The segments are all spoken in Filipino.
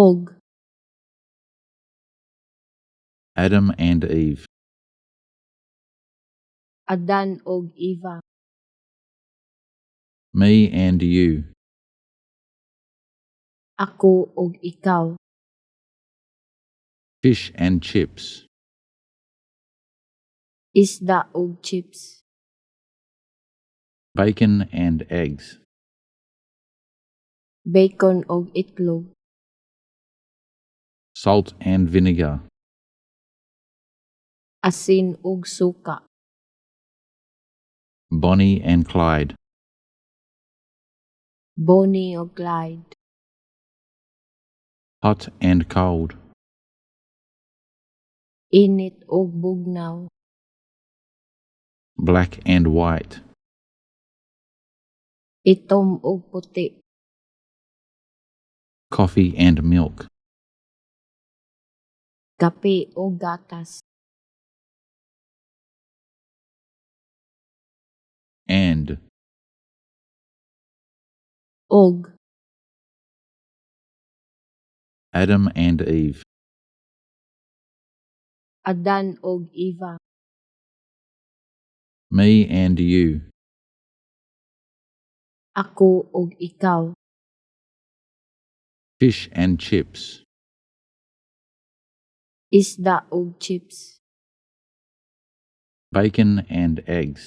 og, Adam and Eve, Adan og Eva, me and you, ako og ikaw, fish and chips, isda og chips, bacon and eggs, bacon og itlog, salt and vinegar, asin og suka, Bonnie and Clyde, Bonnie og Clyde, hot and cold, init og bugnaw, black and white, itom og puti, coffee and milk, kape og gatas, and og, Adam and Eve, Adan og Eva, me and you, ako og ikaw, fish and chips, isda og chips, bacon and eggs,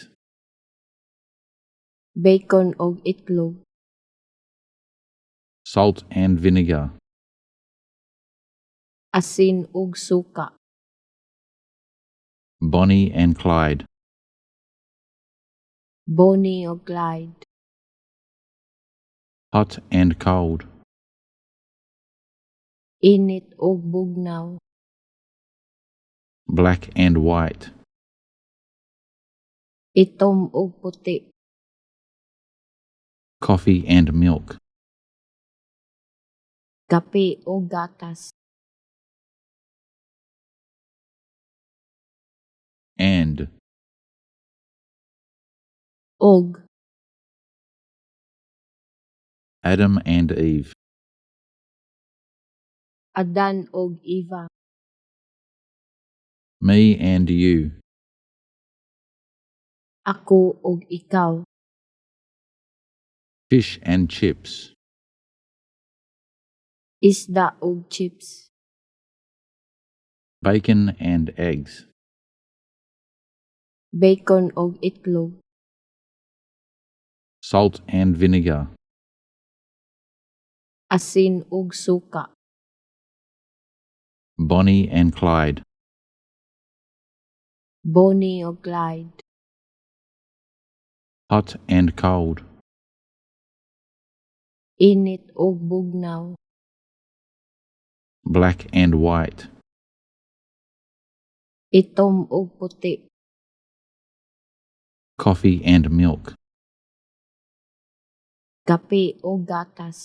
bacon og itlog, salt and vinegar, asin og suka, Bonnie and Clyde, Bonnie og Clyde, hot and cold, init og bugnaw, black and white, itom og puti, coffee and milk, kape og gatas, and og, Adam and Eve, Adan og Eva, me and you, ako og ikaw, fish and chips, isda og chips, bacon and eggs, bacon og itlog, salt and vinegar, asin og suka, Bonnie and Clyde, Bonnie og Clyde, hot and cold, init og bugnaw, black and white, itom og puti, coffee and milk, kape og gatas,